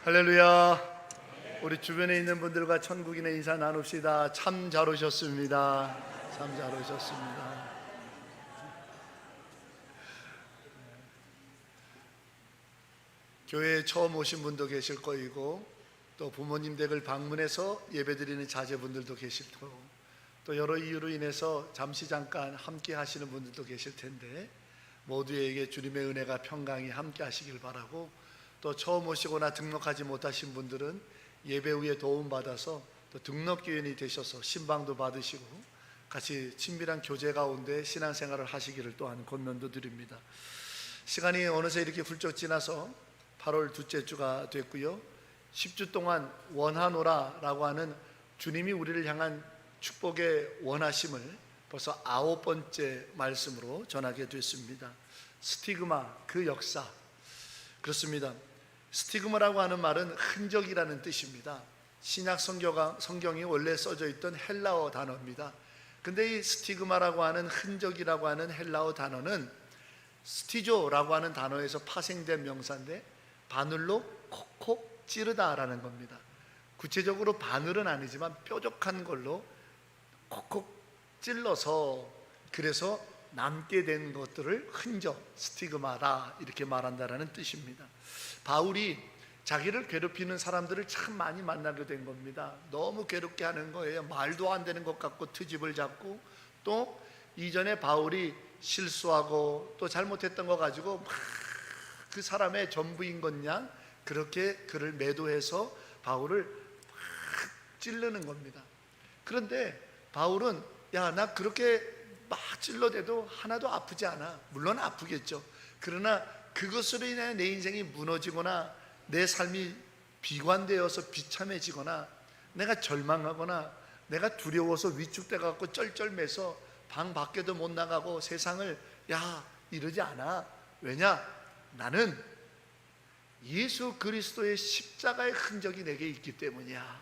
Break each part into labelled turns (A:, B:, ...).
A: 할렐루야. 우리 주변에 있는 분들과 천국인의 인사 나눕시다. 참 잘 오셨습니다. 참 잘 오셨습니다. 교회에 처음 오신 분도 계실 거이고, 또 부모님 댁을 방문해서 예배드리는 자제분들도 계실 거고, 또 여러 이유로 인해서 잠깐 함께 하시는 분들도 계실 텐데, 모두에게 주님의 은혜가 평강히 함께 하시길 바라고, 또 처음 오시거나 등록하지 못하신 분들은 예배 후에 도움받아서 또 등록교인이 되셔서 신방도 받으시고 같이 친밀한 교제 가운데 신앙생활을 하시기를 또한 권면도 드립니다. 시간이 어느새 이렇게 훌쩍 지나서 8월 둘째 주가 됐고요, 10주 동안 원하노라라고 하는 주님이 우리를 향한 축복의 원하심을 벌써 9번째 말씀으로 전하게 됐습니다. 스티그마, 그 역사. 그렇습니다. 스티그마라고 하는 말은 흔적이라는 뜻입니다. 신약 성경이 원래 써져 있던 헬라어 단어입니다. 근데 이 스티그마라고 하는 흔적이라고 하는 헬라어 단어는 스티조라고 하는 단어에서 파생된 명사인데, 바늘로 콕콕 찌르다라는 겁니다. 구체적으로 바늘은 아니지만 뾰족한 걸로 콕콕 찔러서, 그래서 남게 된 것들을 흔적, 스티그마다 이렇게 말한다라는 뜻입니다. 바울이 자기를 괴롭히는 사람들을 참 많이 만나게 된 겁니다. 너무 괴롭게 하는 거예요. 말도 안 되는 것 같고 트집을 잡고, 또 이전에 바울이 실수하고 또 잘못했던 거 가지고 막 그 사람의 전부인 것냥 그렇게 그를 매도해서 바울을 막 찌르는 겁니다. 그런데 바울은 나 그렇게 막 찔러대도 하나도 아프지 않아. 물론 아프겠죠. 그러나 그것으로 인해 내 인생이 무너지거나 내 삶이 비관되어서 비참해지거나 내가 절망하거나 내가 두려워서 위축돼 갖고 쩔쩔매서 방 밖에도 못 나가고 세상을 이러지 않아. 왜냐? 나는 예수 그리스도의 십자가의 흔적이 내게 있기 때문이야.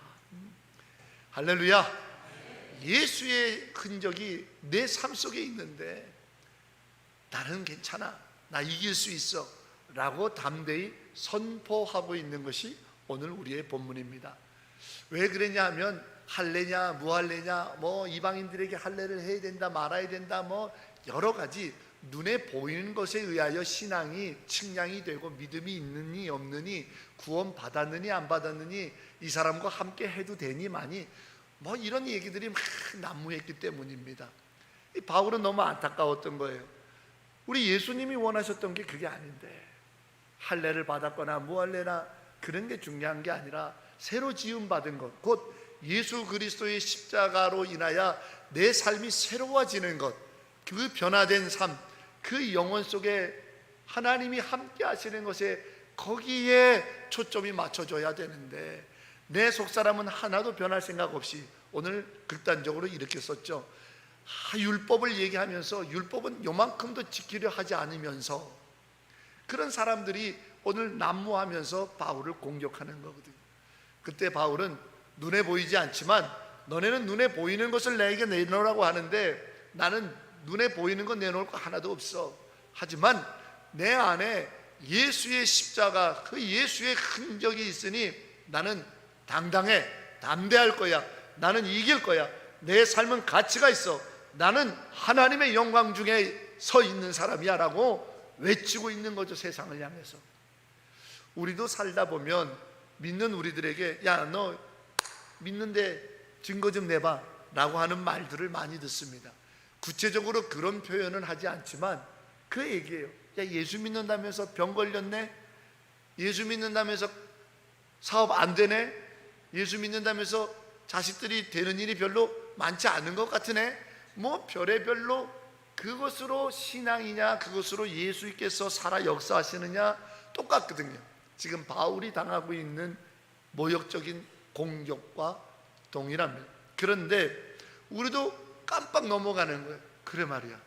A: 할렐루야. 예수의 흔적이 내 삶 속에 있는데 나는 괜찮아, 나 이길 수 있어 라고 담대히 선포하고 있는 것이 오늘 우리의 본문입니다. 왜 그랬냐 하면, 할례냐 무할례냐, 이방인들에게 할례를 해야 된다 말아야 된다, 여러 가지 눈에 보이는 것에 의하여 신앙이 측량이 되고 믿음이 있느니 없느니, 구원 받았느니 안 받았느니, 이 사람과 함께 해도 되니 마니, 이런 얘기들이 막 난무했기 때문입니다. 바울은 너무 안타까웠던 거예요. 우리 예수님이 원하셨던 게 그게 아닌데, 할례를 받았거나 무할례나 그런 게 중요한 게 아니라 새로 지음받은 것, 곧 예수 그리스도의 십자가로 인하여 내 삶이 새로워지는 것, 그 변화된 삶, 그 영혼 속에 하나님이 함께 하시는 것에 거기에 초점이 맞춰져야 되는데, 내 속사람은 하나도 변할 생각 없이, 오늘 극단적으로 이렇게 썼죠. 율법을 얘기하면서 율법은 요만큼도 지키려 하지 않으면서, 그런 사람들이 오늘 난무하면서 바울을 공격하는 거거든요. 그때 바울은 눈에 보이지 않지만 너네는 눈에 보이는 것을 내게 내놓으라고 하는데, 나는 눈에 보이는 건 내놓을 거 하나도 없어. 하지만 내 안에 예수의 십자가, 그 예수의 흔적이 있으니 나는 당당해, 담대할 거야, 나는 이길 거야, 내 삶은 가치가 있어, 나는 하나님의 영광 중에 서 있는 사람이야 라고 외치고 있는 거죠, 세상을 향해서. 우리도 살다 보면 믿는 우리들에게 너 믿는데 증거 좀 내봐 라고 하는 말들을 많이 듣습니다. 구체적으로 그런 표현은 하지 않지만 그 얘기예요. 예수 믿는다면서 병 걸렸네? 예수 믿는다면서 사업 안 되네? 예수 믿는다면서 자식들이 되는 일이 별로 많지 않은 것 같으네? 별의별로 그것으로 신앙이냐, 그것으로 예수께서 살아 역사하시느냐 똑같거든요. 지금 바울이 당하고 있는 모욕적인 공격과 동일합니다. 그런데 우리도 깜빡 넘어가는 거예요. 그래 말이야,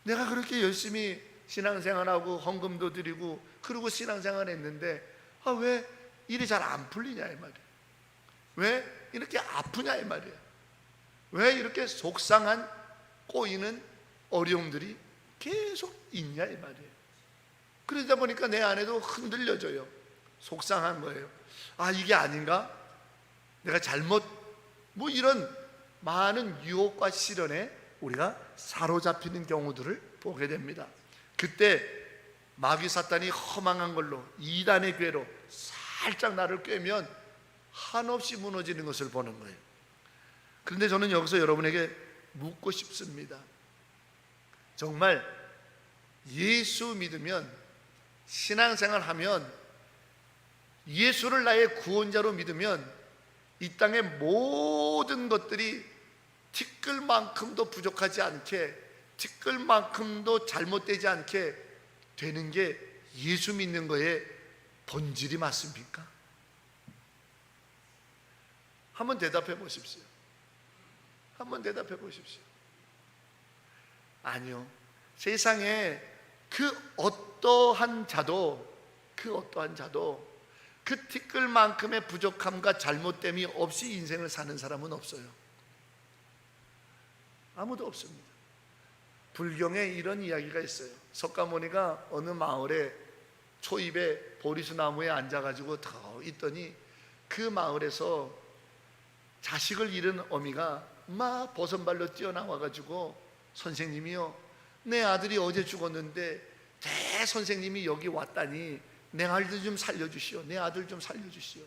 A: 내가 그렇게 열심히 신앙생활하고 헌금도 드리고 그러고 신앙생활 했는데 왜 일이 잘 안 풀리냐 이 말이야. 왜 이렇게 아프냐 이 말이야. 왜 이렇게 속상한 꼬이는 어려움들이 계속 있냐 이 말이에요. 그러다 보니까 내 안에도 흔들려져요. 속상한 거예요. 아, 이게 아닌가? 내가 잘못, 뭐 이런 많은 유혹과 시련에 우리가 사로잡히는 경우들을 보게 됩니다. 그때 마귀 사탄이 허망한 걸로, 이단의 괴로 살짝 나를 꿰면 한없이 무너지는 것을 보는 거예요. 그런데 저는 여기서 여러분에게 묻고 싶습니다. 정말 예수 믿으면, 신앙생활 하면, 예수를 나의 구원자로 믿으면 이 땅의 모든 것들이 티끌만큼도 부족하지 않게, 티끌만큼도 잘못되지 않게 되는 게 예수 믿는 거의 본질이 맞습니까? 한번 대답해 보십시오. 한번 대답해 보십시오. 아니요. 세상에 그 어떠한 자도 그 티끌만큼의 부족함과 잘못됨이 없이 인생을 사는 사람은 없어요. 아무도 없습니다. 불경에 이런 이야기가 있어요. 석가모니가 어느 마을에 초입에 보리수 나무에 앉아가지고 더 있더니 그 마을에서 자식을 잃은 어미가 막 버선발로 뛰어나와가지고, 선생님이요, 내 아들이 어제 죽었는데 대 선생님이 여기 왔다니 내 아들 좀 살려주시오. 내 아들 좀 살려주시오.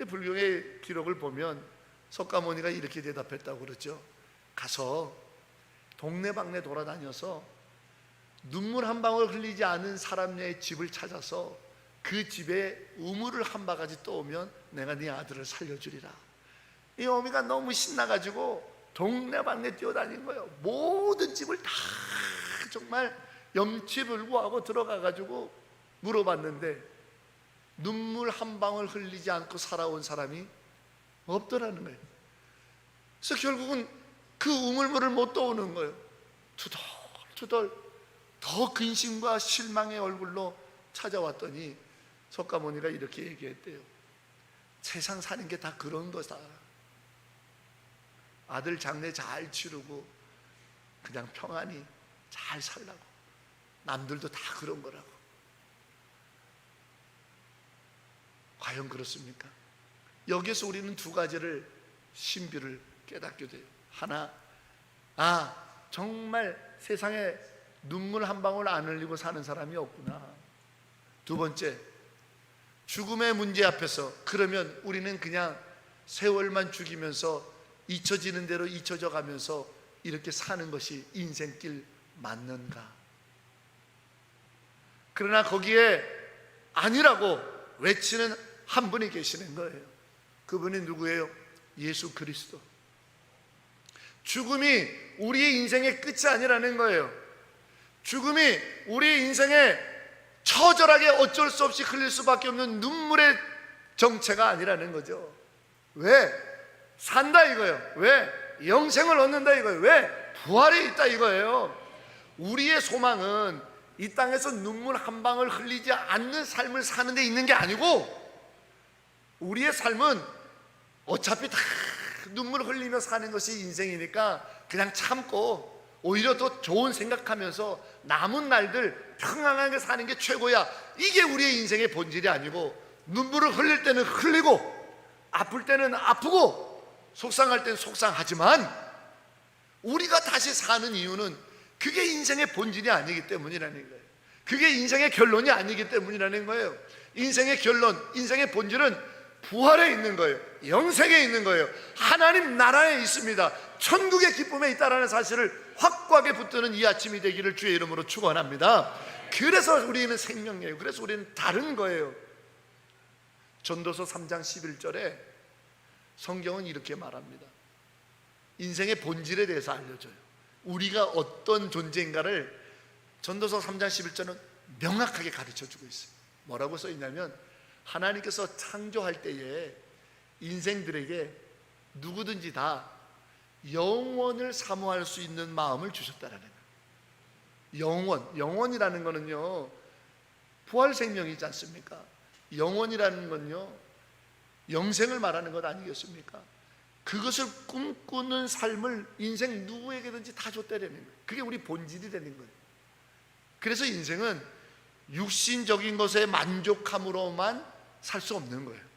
A: 불경의 기록을 보면 석가모니가 이렇게 대답했다고 그러죠. 가서 동네방네 돌아다녀서 눈물 한 방울 흘리지 않은 사람의 집을 찾아서 그 집에 우물을 한 바가지 떠오면 내가 네 아들을 살려주리라. 이 어미가 너무 신나가지고 동네방네 뛰어다닌 거예요. 모든 집을 다 정말 염치불구하고 들어가가지고 물어봤는데 눈물 한 방울 흘리지 않고 살아온 사람이 없더라는 거예요. 그래서 결국은 그 우물물을 못 떠오는 거예요. 투덜투덜 더 근심과 실망의 얼굴로 찾아왔더니 석가모니가 이렇게 얘기했대요. 세상 사는 게 다 그런 거다. 아들 장례 잘 치르고 그냥 평안히 잘 살라고. 남들도 다 그런 거라고. 과연 그렇습니까? 여기서 우리는 두 가지를, 신비를 깨닫게 돼요. 하나, 정말 세상에 눈물 한 방울 안 흘리고 사는 사람이 없구나. 두 번째, 죽음의 문제 앞에서 그러면 우리는 그냥 세월만 죽이면서 잊혀지는 대로 잊혀져 가면서 이렇게 사는 것이 인생길 맞는가? 그러나 거기에 아니라고 외치는 한 분이 계시는 거예요. 그분이 누구예요? 예수 그리스도. 죽음이 우리의 인생의 끝이 아니라는 거예요. 죽음이 우리의 인생에 처절하게 어쩔 수 없이 흘릴 수밖에 없는 눈물의 정체가 아니라는 거죠. 왜? 산다 이거예요. 왜? 영생을 얻는다 이거예요. 왜? 부활이 있다 이거예요. 우리의 소망은 이 땅에서 눈물 한 방울 흘리지 않는 삶을 사는 데 있는 게 아니고, 우리의 삶은 어차피 다 눈물 흘리며 사는 것이 인생이니까 그냥 참고 오히려 더 좋은 생각하면서 남은 날들 평안하게 사는 게 최고야. 이게 우리의 인생의 본질이 아니고, 눈물을 흘릴 때는 흘리고 아플 때는 아프고 속상할 때는 속상하지만 우리가 다시 사는 이유는 그게 인생의 본질이 아니기 때문이라는 거예요. 그게 인생의 결론이 아니기 때문이라는 거예요. 인생의 결론, 인생의 본질은 부활에 있는 거예요. 영생에 있는 거예요. 하나님 나라에 있습니다. 천국의 기쁨에 있다라는 사실을 확고하게 붙드는 이 아침이 되기를 주의 이름으로 축원합니다. 그래서 우리는 생명이에요. 그래서 우리는 다른 거예요. 전도서 3장 11절에 성경은 이렇게 말합니다. 인생의 본질에 대해서 알려줘요. 우리가 어떤 존재인가를 전도서 3장 11절은 명확하게 가르쳐주고 있어요. 뭐라고 써있냐면, 하나님께서 창조할 때에 인생들에게 누구든지 다 영원을 사모할 수 있는 마음을 주셨다라는 거예요. 영원이라는 거는요, 부활 생명이지 않습니까? 영원이라는 건요, 영생을 말하는 것 아니겠습니까? 그것을 꿈꾸는 삶을 인생 누구에게든지 다 줬다라는 거예요. 그게 우리 본질이 되는 거예요. 그래서 인생은 육신적인 것에 만족함으로만 살 수 없는 거예요.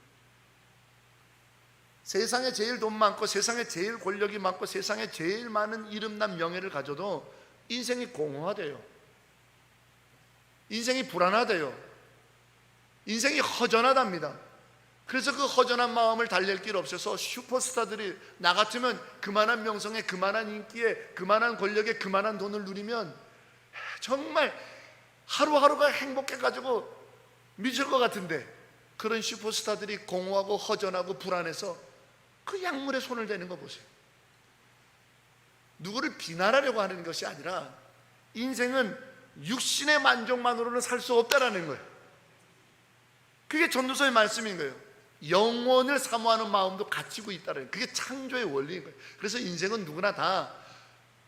A: 세상에 제일 돈 많고 세상에 제일 권력이 많고 세상에 제일 많은 이름난 명예를 가져도 인생이 공허하대요. 인생이 불안하대요. 인생이 허전하답니다. 그래서 그 허전한 마음을 달랠 길 없어서 슈퍼스타들이 나 같으면 그만한 명성에 그만한 인기에 그만한 권력에 그만한 돈을 누리면 정말 하루하루가 행복해가지고 미칠 것 같은데, 그런 슈퍼스타들이 공허하고 허전하고 불안해서 그 약물에 손을 대는 거 보세요. 누구를 비난하려고 하는 것이 아니라 인생은 육신의 만족만으로는 살 수 없다라는 거예요. 그게 전도서의 말씀인 거예요. 영원을 사모하는 마음도 갖추고 있다는, 그게 창조의 원리인 거예요. 그래서 인생은 누구나 다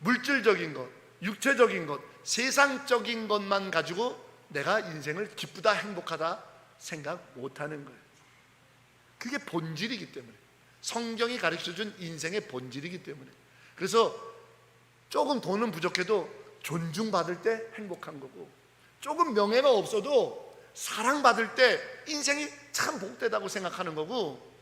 A: 물질적인 것, 육체적인 것, 세상적인 것만 가지고 내가 인생을 기쁘다 행복하다 생각 못하는 거예요. 그게 본질이기 때문에, 성경이 가르쳐준 인생의 본질이기 때문에. 그래서 조금 돈은 부족해도 존중받을 때 행복한 거고, 조금 명예가 없어도 사랑받을 때 인생이 참 복되다고 생각하는 거고,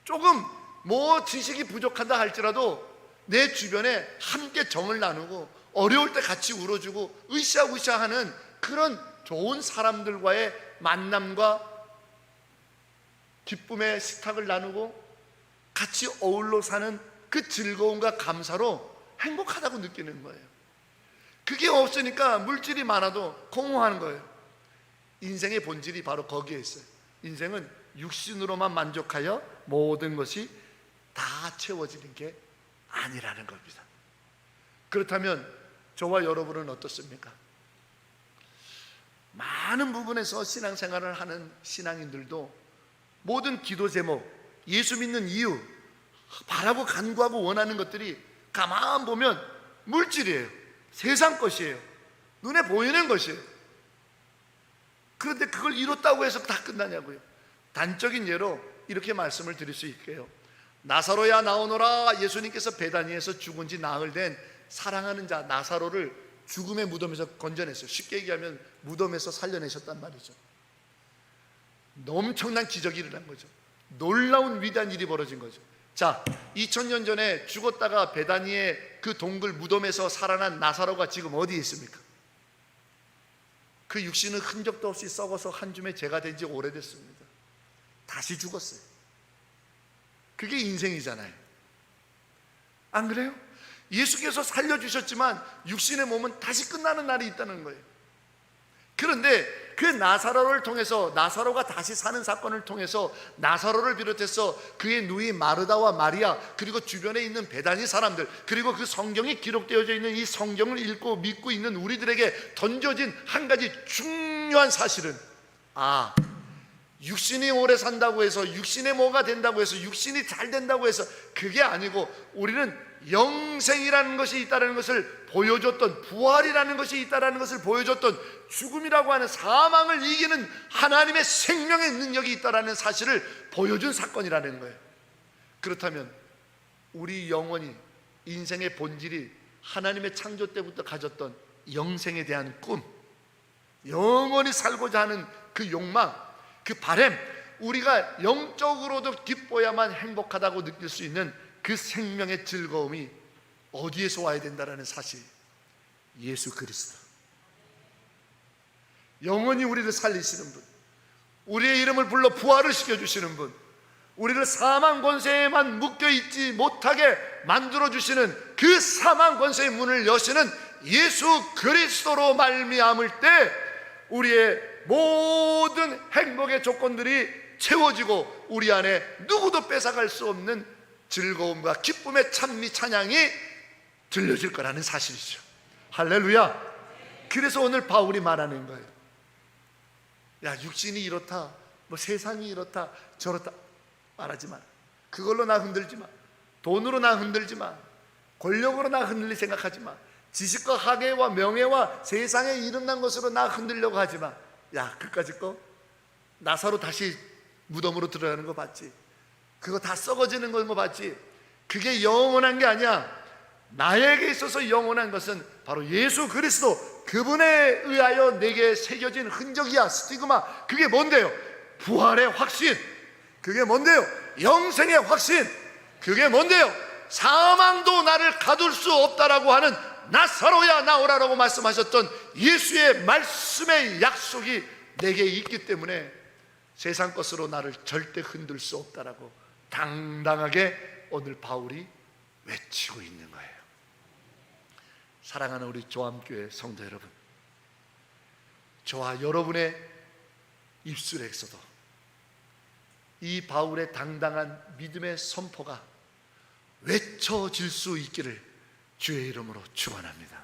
A: 조금 뭐 지식이 부족하다 할지라도 내 주변에 함께 정을 나누고 어려울 때 같이 울어주고 으쌰으쌰 하는 그런 좋은 사람들과의 만남과 기쁨의 식탁을 나누고 같이 어울러 사는 그 즐거움과 감사로 행복하다고 느끼는 거예요. 그게 없으니까 물질이 많아도 공허한 거예요. 인생의 본질이 바로 거기에 있어요. 인생은 육신으로만 만족하여 모든 것이 다 채워지는 게 아니라는 겁니다. 그렇다면 저와 여러분은 어떻습니까? 많은 부분에서 신앙생활을 하는 신앙인들도 모든 기도 제목, 예수 믿는 이유, 바라고 간구하고 원하는 것들이 가만 보면 물질이에요. 세상 것이에요. 눈에 보이는 것이에요. 그런데 그걸 이뤘다고 해서 다 끝나냐고요. 단적인 예로 이렇게 말씀을 드릴 수 있게요. 나사로야 나오너라. 예수님께서 베다니에서 죽은 지 나흘 된 사랑하는 자 나사로를 죽음의 무덤에서 건져냈어요. 쉽게 얘기하면 무덤에서 살려내셨단 말이죠. 엄청난 기적이 일어난 거죠. 놀라운 위대한 일이 벌어진 거죠. 자, 2000년 전에 죽었다가 베다니의 그 동굴 무덤에서 살아난 나사로가 지금 어디에 있습니까? 그 육신은 흔적도 없이 썩어서 한 줌의 재가 된 지 오래됐습니다. 다시 죽었어요. 그게 인생이잖아요. 안 그래요? 예수께서 살려주셨지만 육신의 몸은 다시 끝나는 날이 있다는 거예요. 그런데 그 나사로를 통해서, 나사로가 다시 사는 사건을 통해서 나사로를 비롯해서 그의 누이 마르다와 마리아, 그리고 주변에 있는 베다니 사람들, 그리고 그 성경이 기록되어져 있는 이 성경을 읽고 믿고 있는 우리들에게 던져진 한 가지 중요한 사실은, 육신이 오래 산다고 해서, 육신에 뭐가 된다고 해서, 육신이 잘 된다고 해서 그게 아니고, 우리는 영생이라는 것이 있다는 것을 보여줬던, 부활이라는 것이 있다는 것을 보여줬던, 죽음이라고 하는 사망을 이기는 하나님의 생명의 능력이 있다는 사실을 보여준 사건이라는 거예요. 그렇다면 우리 영혼이, 인생의 본질이 하나님의 창조 때부터 가졌던 영생에 대한 꿈, 영원히 살고자 하는 그 욕망, 그 바람, 우리가 영적으로도 기뻐야만 행복하다고 느낄 수 있는 그 생명의 즐거움이 어디에서 와야 된다는 사실, 예수 그리스도. 영원히 우리를 살리시는 분, 우리의 이름을 불러 부활을 시켜주시는 분, 우리를 사망 권세에만 묶여있지 못하게 만들어주시는 그 사망 권세의 문을 여시는 예수 그리스도로 말미암을 때 우리의 모든 행복의 조건들이 채워지고 우리 안에 누구도 뺏어갈 수 없는 즐거움과 기쁨의 찬미 찬양이 들려질 거라는 사실이죠. 할렐루야. 그래서 오늘 바울이 말하는 거예요. 야, 육신이 이렇다, 뭐 세상이 이렇다 저렇다 말하지 마. 그걸로 나 흔들지 마. 돈으로 나 흔들지 마. 권력으로 나 흔들리 생각하지 마. 지식과 학예와 명예와 세상에 이름난 것으로 나 흔들려고 하지 마. 야, 그까짓 거 나사로 다시 무덤으로 들어가는 거 봤지? 그거 다 썩어지는 거 봤지? 그게 영원한 게 아니야. 나에게 있어서 영원한 것은 바로 예수 그리스도 그분에 의하여 내게 새겨진 흔적이야. 스티그마. 그게 뭔데요? 부활의 확신. 그게 뭔데요? 영생의 확신. 그게 뭔데요? 사망도 나를 가둘 수 없다라고 하는 나사로야 나오라라고 말씀하셨던 예수의 말씀의 약속이 내게 있기 때문에 세상 것으로 나를 절대 흔들 수 없다라고 당당하게 오늘 바울이 외치고 있는 거예요. 사랑하는 우리 조암교회 성도 여러분, 저와 여러분의 입술에서도 이 바울의 당당한 믿음의 선포가 외쳐질 수 있기를 주의 이름으로 축원합니다.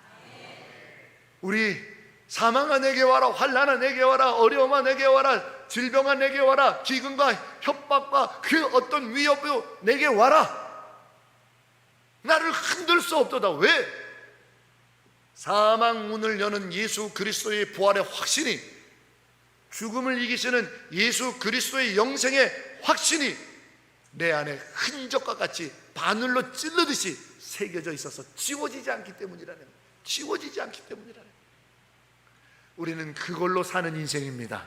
A: 우리 사망아 내게 와라, 환난아 내게 와라, 어려움아 내게 와라, 질병아 내게 와라, 기근과 협박과 그 어떤 위협도 내게 와라. 나를 흔들 수 없도다. 왜? 사망 문을 여는 예수 그리스도의 부활의 확신이, 죽음을 이기시는 예수 그리스도의 영생의 확신이 내 안에 흔적과 같이 바늘로 찔르듯이 새겨져 있어서 지워지지 않기 때문이라는 거예요. 지워지지 않기 때문이라는 거예요. 우리는 그걸로 사는 인생입니다.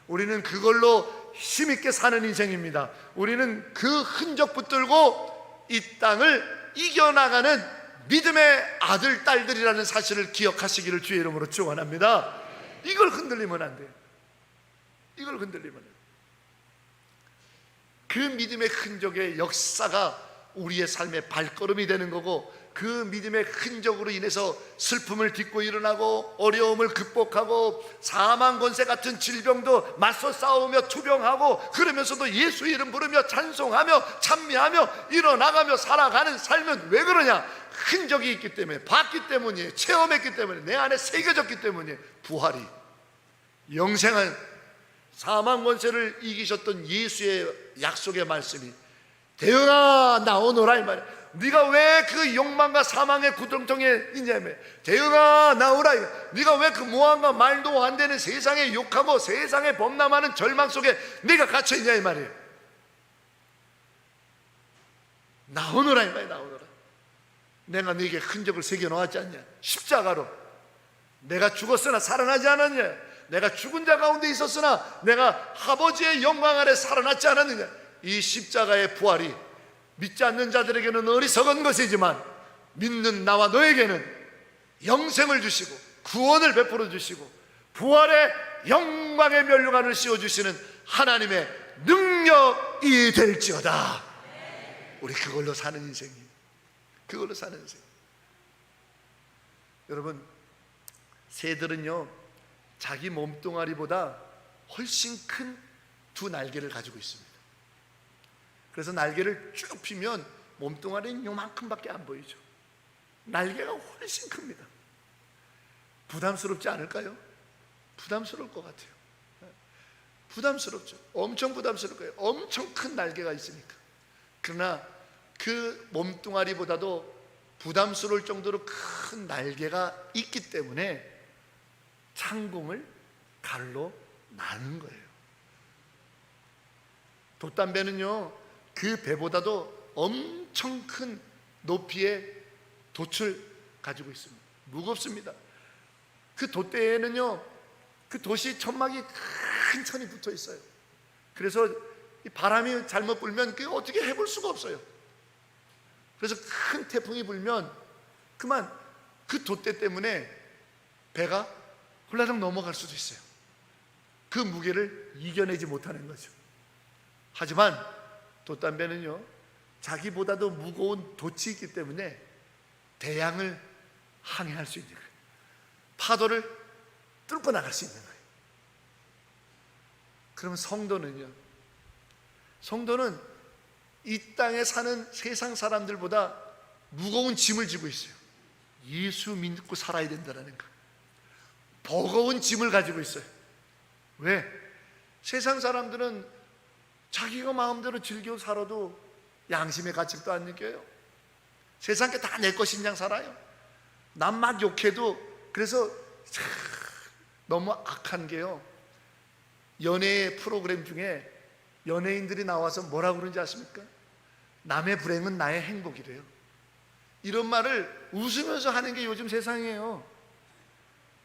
A: 우리는 그걸로 힘있게 사는 인생입니다. 우리는 그 흔적 붙들고 이 땅을 이겨나가는 믿음의 아들, 딸들이라는 사실을 기억하시기를 주의 이름으로 축원합니다. 이걸 흔들리면 안 돼요. 이걸 흔들리면 안 돼요. 그 믿음의 흔적의 역사가 우리의 삶의 발걸음이 되는 거고, 그 믿음의 흔적으로 인해서 슬픔을 딛고 일어나고 어려움을 극복하고 사망 권세 같은 질병도 맞서 싸우며 투병하고, 그러면서도 예수 이름 부르며 찬송하며 찬미하며 일어나가며 살아가는 삶은 왜 그러냐? 흔적이 있기 때문에, 봤기 때문이에요. 체험했기 때문에, 내 안에 새겨졌기 때문이에요. 부활이, 영생한 사망 권세를 이기셨던 예수의 약속의 말씀이 대응아 나오노라 이 말이야. 네가 왜 그 욕망과 사망의 구렁텅이에 있냐며. 대응아 나오라. 네가 왜 그 무한과 말도 안 되는 세상에 욕하고 세상에 범람하는 절망 속에 네가 갇혀 있냐 이 말이에요. 나오노라 이 말이야. 나오노라. 내가 네게 흔적을 새겨 놓았지 않냐? 십자가로 내가 죽었으나 살아나지 않았냐? 내가 죽은 자 가운데 있었으나 내가 아버지의 영광 아래 살아났지 않았느냐? 이 십자가의 부활이 믿지 않는 자들에게는 어리석은 것이지만 믿는 나와 너에게는 영생을 주시고 구원을 베풀어 주시고 부활의 영광의 면류관을 씌워주시는 하나님의 능력이 될지어다. 우리 그걸로 사는 인생이에요. 그걸로 사는 인생. 여러분, 새들은요 자기 몸뚱아리보다 훨씬 큰 두 날개를 가지고 있습니다. 그래서 날개를 쭉 펴면 몸뚱아리는 요만큼밖에 안 보이죠. 날개가 훨씬 큽니다. 부담스럽지 않을까요? 부담스러울 것 같아요. 부담스럽죠. 엄청 부담스러울 거예요. 엄청 큰 날개가 있으니까. 그러나 그 몸뚱아리보다도 부담스러울 정도로 큰 날개가 있기 때문에 창공을 갈로 나는 거예요. 돛담배는요 그 배보다도 엄청 큰 높이의 돛을 가지고 있습니다. 무겁습니다. 그 돛대에는요 그 돛이 천막이 큰 천이 붙어 있어요. 그래서 이 바람이 잘못 불면 그게 어떻게 해볼 수가 없어요. 그래서 큰 태풍이 불면 그만 그 돛대 때문에 배가 홀라당 넘어갈 수도 있어요. 그 무게를 이겨내지 못하는 거죠. 하지만 돛담배는요 자기보다도 무거운 돛이 있기 때문에 대양을 항해할 수 있는 거예요. 파도를 뚫고 나갈 수 있는 거예요. 그러면 성도는 이 땅에 사는 세상 사람들보다 무거운 짐을 지고 있어요. 예수 믿고 살아야 된다는 거. 버거운 짐을 가지고 있어요. 왜? 세상 사람들은 자기가 마음대로 즐겨 살아도 양심의 가책도 안 느껴요. 세상 게 다 내 것인 양 살아요. 남만 욕해도. 그래서 너무 악한 게요, 연예 프로그램 중에 연예인들이 나와서 뭐라고 그러는지 아십니까? 남의 불행은 나의 행복이래요. 이런 말을 웃으면서 하는 게 요즘 세상이에요.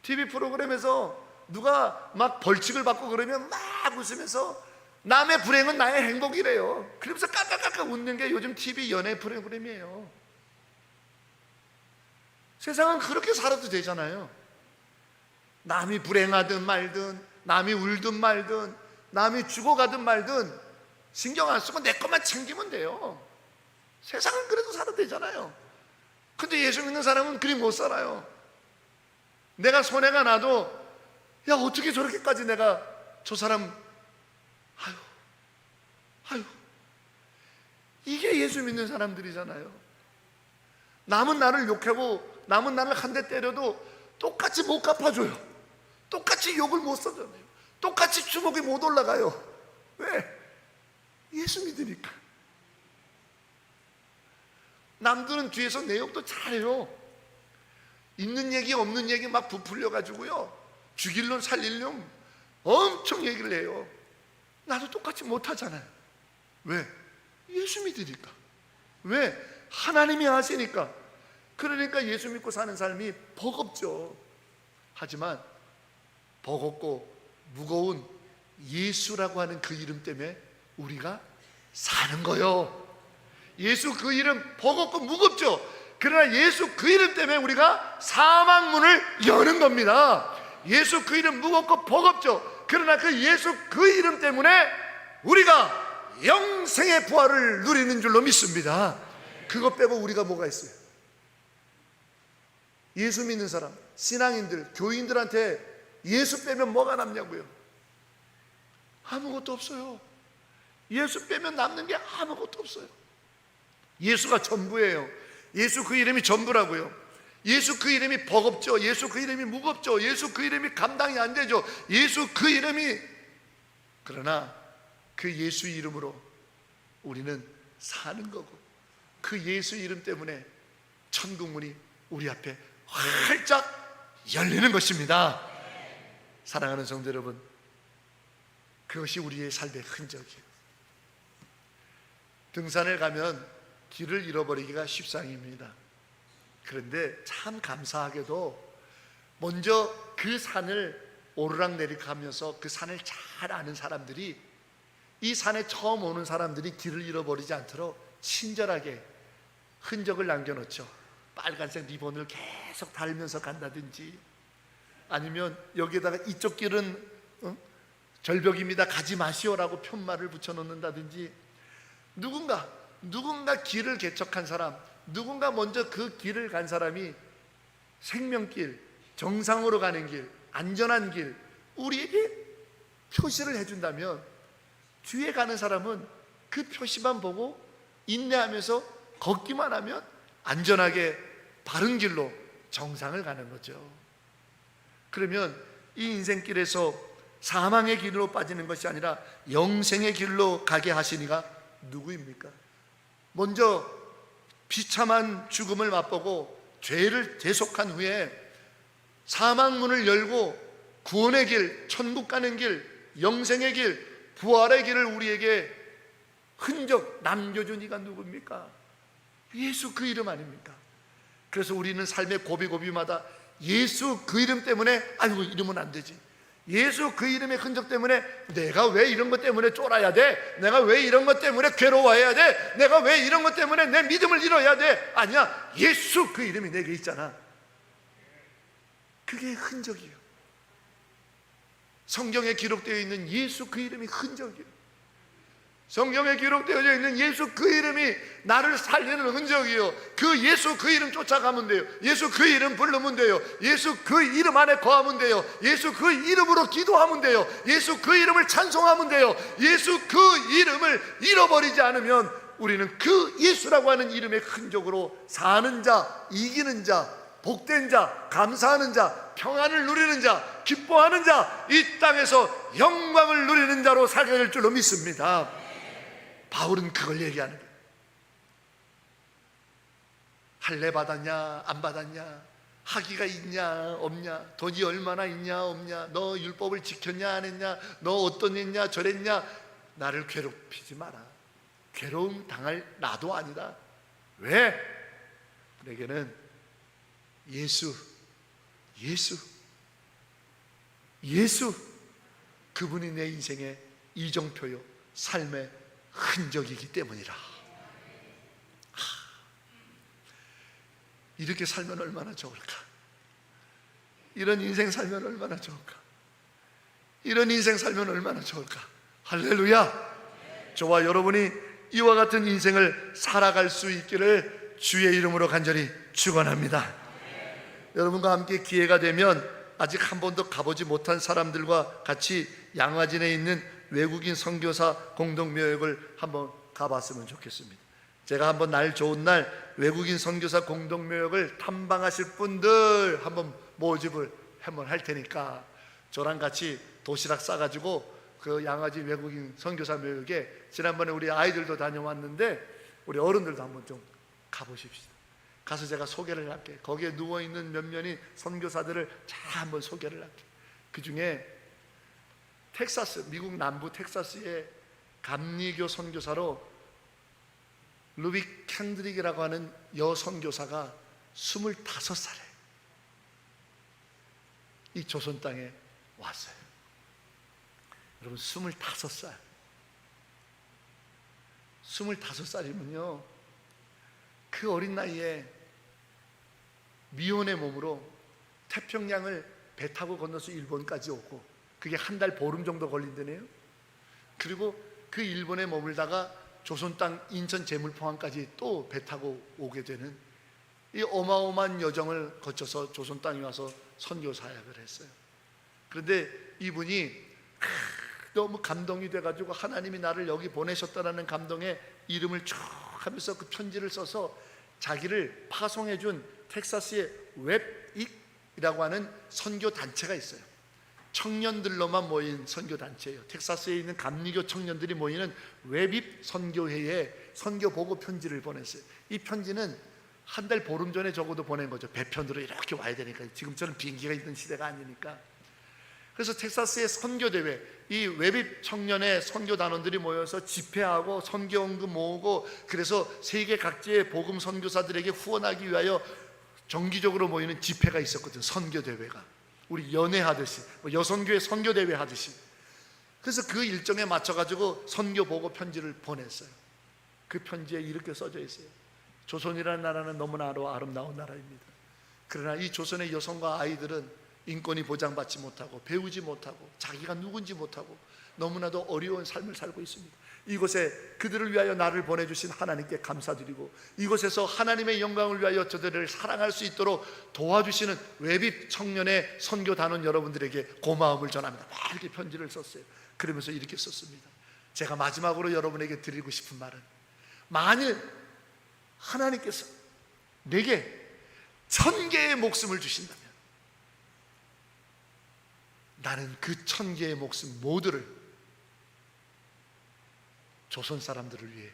A: TV 프로그램에서 누가 막 벌칙을 받고 그러면 막 웃으면서 남의 불행은 나의 행복이래요. 그러면서 까까까까 웃는 게 요즘 TV 연애 프로그램이에요. 세상은 그렇게 살아도 되잖아요. 남이 불행하든 말든, 남이 울든 말든, 남이 죽어가든 말든 신경 안 쓰고 내 것만 챙기면 돼요. 세상은 그래도 살아도 되잖아요. 근데 예수 믿는 사람은 그리 못 살아요. 내가 손해가 나도 야, 어떻게 저렇게까지 내가 저 사람, 아유, 이게 예수 믿는 사람들이잖아요. 남은 나를 욕하고 남은 나를 한 대 때려도 똑같이 못 갚아줘요. 똑같이 욕을 못 써잖아요. 똑같이 주먹이 못 올라가요. 왜? 예수 믿으니까. 남들은 뒤에서 내 욕도 잘해요. 있는 얘기 없는 얘기 막 부풀려 가지고요, 죽일 놈 살릴 놈 엄청 얘기를 해요. 나도 똑같이 못하잖아요. 왜? 예수 믿으니까. 왜? 하나님이 하시니까. 그러니까 예수 믿고 사는 삶이 버겁죠. 하지만 버겁고 무거운 예수라고 하는 그 이름 때문에 우리가 사는 거요. 예수 그 이름 버겁고 무겁죠. 그러나 예수 그 이름 때문에 우리가 사망문을 여는 겁니다. 예수 그 이름 무겁고 버겁죠. 그러나 그 예수 그 이름 때문에 우리가 영생의 부활을 누리는 줄로 믿습니다. 그것 빼고 우리가 뭐가 있어요? 예수 믿는 사람, 신앙인들, 교인들한테 예수 빼면 뭐가 남냐고요? 아무것도 없어요. 예수 빼면 남는 게 아무것도 없어요. 예수가 전부예요. 예수 그 이름이 전부라고요. 예수 그 이름이 버겁죠. 예수 그 이름이 무겁죠. 예수 그 이름이 감당이 안 되죠. 예수 그 이름이, 그러나 그 예수 이름으로 우리는 사는 거고, 그 예수 이름 때문에 천국 문이 우리 앞에 활짝 열리는 것입니다. 사랑하는 성도 여러분, 그것이 우리의 삶의 흔적이에요. 등산을 가면 길을 잃어버리기가 십상입니다. 그런데 참 감사하게도 먼저 그 산을 오르락내리락 하면서 그 산을 잘 아는 사람들이, 이 산에 처음 오는 사람들이 길을 잃어버리지 않도록 친절하게 흔적을 남겨놓죠. 빨간색 리본을 계속 달면서 간다든지, 아니면 여기에다가 이쪽 길은 절벽입니다, 가지 마시오라고 편말을 붙여놓는다든지, 누군가 길을 개척한 사람, 누군가 먼저 그 길을 간 사람이 생명길, 정상으로 가는 길, 안전한 길 우리에게 표시를 해준다면, 뒤에 가는 사람은 그 표시만 보고 인내하면서 걷기만 하면 안전하게 바른 길로 정상을 가는 거죠. 그러면 이 인생길에서 사망의 길로 빠지는 것이 아니라 영생의 길로 가게 하시니가 누구입니까? 먼저 비참한 죽음을 맛보고 죄를 대속한 후에 사망문을 열고 구원의 길, 천국 가는 길, 영생의 길, 부활의 길을 우리에게 흔적 남겨준 이가 누굽니까? 예수 그 이름 아닙니까? 그래서 우리는 삶의 고비고비마다 예수 그 이름 때문에 아이고 이러면 안 되지, 예수 그 이름의 흔적 때문에 내가 왜 이런 것 때문에 쫄아야 돼? 내가 왜 이런 것 때문에 괴로워해야 돼? 내가 왜 이런 것 때문에 내 믿음을 잃어야 돼? 아니야, 예수 그 이름이 내게 있잖아. 그게 흔적이에요. 성경에 기록되어 있는 예수 그 이름이 흔적이에요. 성경에 기록되어 있는 예수 그 이름이 나를 살리는 흔적이요. 그 예수 그 이름 쫓아가면 돼요. 예수 그 이름 부르면 돼요. 예수 그 이름 안에 거하면 돼요. 예수 그 이름으로 기도하면 돼요. 예수 그 이름을 찬송하면 돼요. 예수 그 이름을 잃어버리지 않으면 우리는 그 예수라고 하는 이름의 흔적으로 사는 자, 이기는 자, 복된 자, 감사하는 자, 평안을 누리는 자, 기뻐하는 자, 이 땅에서 영광을 누리는 자로 살게 될 줄로 믿습니다. 바울은 그걸 얘기하는 거예요. 할례 받았냐 안 받았냐, 학위가 있냐 없냐, 돈이 얼마나 있냐 없냐, 너 율법을 지켰냐 안 했냐, 너 어떤 했냐 저랬냐, 나를 괴롭히지 마라. 괴로움 당할 나도 아니다. 왜? 내게는 예수 예수, 그분이 내 인생의 이정표요, 삶의 흔적이기 때문이라. 이렇게 살면 얼마나 좋을까? 이런 인생 살면 얼마나 좋을까? 이런 인생 살면 얼마나 좋을까? 할렐루야! 저와 여러분이 이와 같은 인생을 살아갈 수 있기를 주의 이름으로 간절히 축원합니다. 여러분과 함께 기회가 되면 아직 한 번도 가보지 못한 사람들과 같이 양화진에 있는 외국인 선교사 공동묘역을 한번 가봤으면 좋겠습니다. 제가 한번 날 좋은 날 외국인 선교사 공동묘역을 탐방하실 분들 한번 모집을 한번 할 테니까 저랑 같이 도시락 싸가지고 그 양화진 외국인 선교사 묘역에 지난번에 우리 아이들도 다녀왔는데 우리 어른들도 한번 좀 가보십시다. 가서 제가 소개를 할게. 거기에 누워있는 몇몇이 선교사들을 잘 한번 소개를 할게. 그 중에 텍사스, 미국 남부 텍사스의 감리교 선교사로 루비 캔드릭이라고 하는 여선교사가 25살에 이 조선 땅에 왔어요. 여러분 25살 25살이면요 그 어린 나이에 미혼의 몸으로 태평양을 배 타고 건너서 일본까지 오고, 그게 한 달 보름 정도 걸린다네요. 그리고 그 일본에 머물다가 조선 땅 인천 제물포항까지 또 배 타고 오게 되는 이 어마어마한 여정을 거쳐서 조선 땅에 와서 선교 사역을 했어요. 그런데 이분이 너무 감동이 돼가지고 하나님이 나를 여기 보내셨다라는 감동에 이름을 쭉 하면서 그 편지를 써서 자기를 파송해준 텍사스의 웹익이라고 하는 선교 단체가 있어요. 청년들로만 모인 선교 단체예요. 텍사스에 있는 감리교 청년들이 모이는 웹입 선교회에 선교 보고 편지를 보냈어요. 이 편지는 한 달 보름 전에 적어도 보낸 거죠. 배편으로 이렇게 와야 되니까. 지금처럼 비행기가 있는 시대가 아니니까. 그래서 텍사스의 선교대회, 이 웹입 청년의 선교단원들이 모여서 집회하고 선교원금 모으고, 그래서 세계 각지의 복음 선교사들에게 후원하기 위하여 정기적으로 모이는 집회가 있었거든요. 선교대회가 우리 연회하듯이, 여선교회 선교대회 하듯이. 그래서 그 일정에 맞춰가지고 선교 보고 편지를 보냈어요. 그 편지에 이렇게 써져 있어요. 조선이라는 나라는 너무나 아름다운 나라입니다. 그러나 이 조선의 여성과 아이들은 인권이 보장받지 못하고 배우지 못하고 자기가 누군지 못하고 너무나도 어려운 삶을 살고 있습니다. 이곳에 그들을 위하여 나를 보내주신 하나님께 감사드리고, 이곳에서 하나님의 영광을 위하여 저들을 사랑할 수 있도록 도와주시는 웹입 청년의 선교단원 여러분들에게 고마움을 전합니다. 막 이렇게 편지를 썼어요. 그러면서 이렇게 썼습니다. 제가 마지막으로 여러분에게 드리고 싶은 말은, 만일 하나님께서 내게 1000개의 목숨을 주신다면 나는 그 1000개의 목숨 모두를 조선 사람들을 위해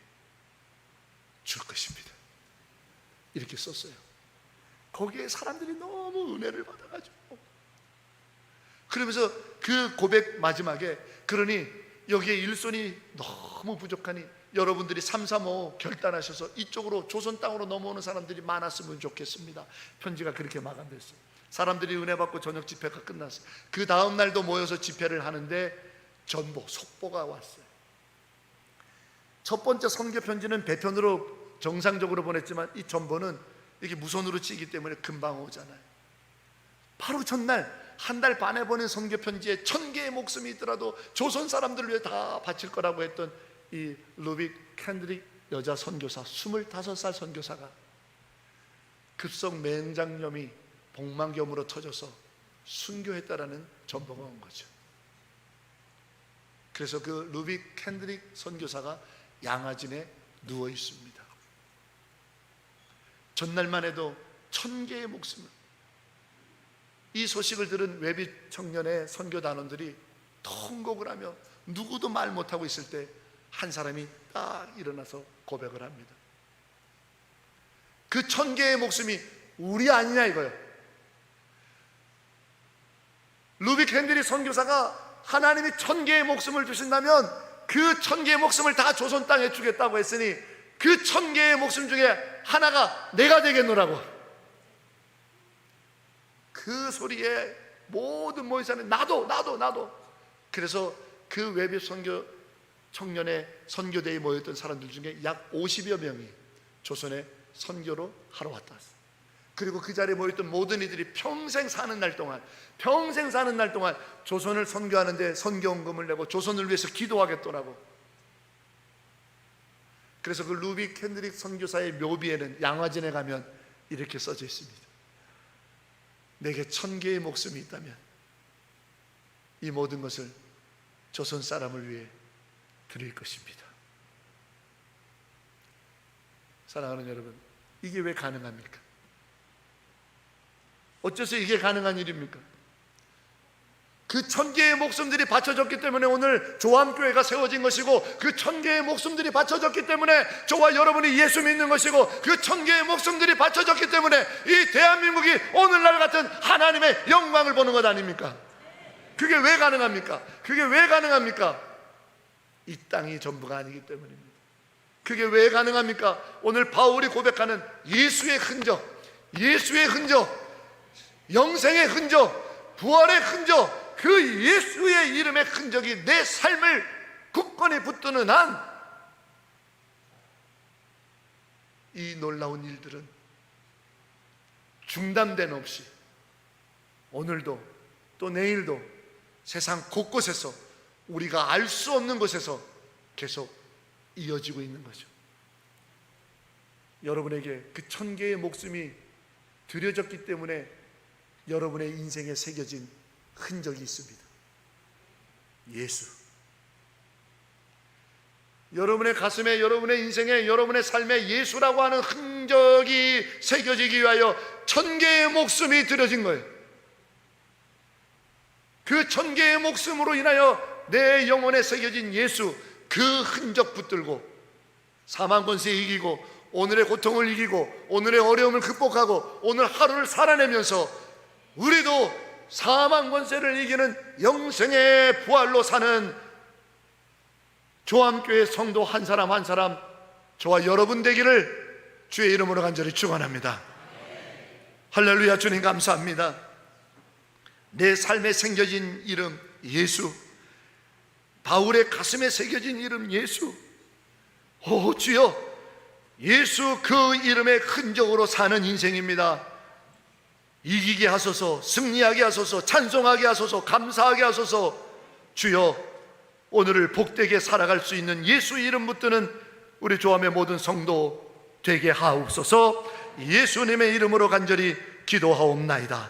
A: 줄 것입니다. 이렇게 썼어요. 거기에 사람들이 너무 은혜를 받아가지고, 그러면서 그 고백 마지막에, 그러니 여기에 일손이 너무 부족하니 여러분들이 335 결단하셔서 이쪽으로 조선 땅으로 넘어오는 사람들이 많았으면 좋겠습니다. 편지가 그렇게 마감됐어요. 사람들이 은혜 받고 저녁 집회가 끝났어요. 그 다음 날도 모여서 집회를 하는데 전보, 속보가 왔어요. 첫 번째 선교 편지는 배편으로 정상적으로 보냈지만 이 전보는 이렇게 무선으로 치기 때문에 금방 오잖아요. 바로 전날 한 달 반에 보낸 선교 편지에 1000개의 목숨이 있더라도 조선 사람들을 위해 다 바칠 거라고 했던 이 루비 캔드릭 여자 선교사, 25살 선교사가 급성 맹장염이 복막염으로 터져서 순교했다라는 전보가 온 거죠. 그래서 그 루비 캔드릭 선교사가 양화진에 누워 있습니다. 전날만 해도 1000개의 목숨을, 이 소식을 들은 웹입 청년의 선교단원들이 통곡을 하며 누구도 말 못하고 있을 때 한 사람이 딱 일어나서 고백을 합니다. 그 1000개의 목숨이 우리 아니냐 이거예요. 루비 캔드릭 선교사가 하나님이 1000개의 목숨을 주신다면 그 1000개의 목숨을 다 조선 땅에 주겠다고 했으니 그 1000개의 목숨 중에 하나가 내가 되겠노라고. 그 소리에 모든 모인 사람이 나도. 그래서 그 외비 선교 청년의 선교대에 모였던 사람들 중에 약 50여 명이 조선에 선교로 하러 왔다. 그리고 그 자리에 모였던 모든 이들이 평생 사는 날 동안 조선을 선교하는데 선교헌금을 내고 조선을 위해서 기도하겠더라고. 그래서 그 루비 캔드릭 선교사의 묘비에는 양화진에 가면 이렇게 써져 있습니다. 내게 1000개의 목숨이 있다면 이 모든 것을 조선 사람을 위해 드릴 것입니다. 사랑하는 여러분, 이게 왜 가능합니까? 어째서 이게 가능한 일입니까? 그 1000개의 목숨들이 바쳐졌기 때문에 오늘 조암교회가 세워진 것이고, 그 1000개의 목숨들이 바쳐졌기 때문에 저와 여러분이 예수 믿는 것이고, 그 1000개의 목숨들이 바쳐졌기 때문에 이 대한민국이 오늘날 같은 하나님의 영광을 보는 것 아닙니까? 그게 왜 가능합니까? 이 땅이 전부가 아니기 때문입니다. 그게 왜 가능합니까? 오늘 바울이 고백하는 예수의 흔적, 영생의 흔적, 부활의 흔적, 그 예수의 이름의 흔적이 내 삶을 굳건히 붙드는 한 이 놀라운 일들은 중단됨 없이 오늘도 또 내일도 세상 곳곳에서 우리가 알 수 없는 곳에서 계속 이어지고 있는 거죠. 여러분에게 그 1000개의 목숨이 드려졌기 때문에 여러분의 인생에 새겨진 흔적이 있습니다. 예수. 여러분의 가슴에, 여러분의 인생에, 여러분의 삶에 예수라고 하는 흔적이 새겨지기 위하여 1000개의 목숨이 드려진 거예요. 그 1000개의 목숨으로 인하여 내 영혼에 새겨진 예수, 그 흔적 붙들고 사망 권세 이기고 오늘의 고통을 이기고 오늘의 어려움을 극복하고 오늘 하루를 살아내면서 우리도 사망 권세를 이기는 영생의 부활로 사는 조암교회 성도 한 사람 한 사람 저와 여러분 되기를 주의 이름으로 간절히 축원합니다. 할렐루야. 주님 감사합니다. 내 삶에 새겨진 이름 예수, 바울의 가슴에 새겨진 이름 예수. 오 주여, 예수 그 이름의 흔적으로 사는 인생입니다. 이기게 하소서, 승리하게 하소서, 찬송하게 하소서, 감사하게 하소서. 주여, 오늘을 복되게 살아갈 수 있는 예수 이름 붙드는 우리 조암의 모든 성도 되게 하옵소서. 예수님의 이름으로 간절히 기도하옵나이다.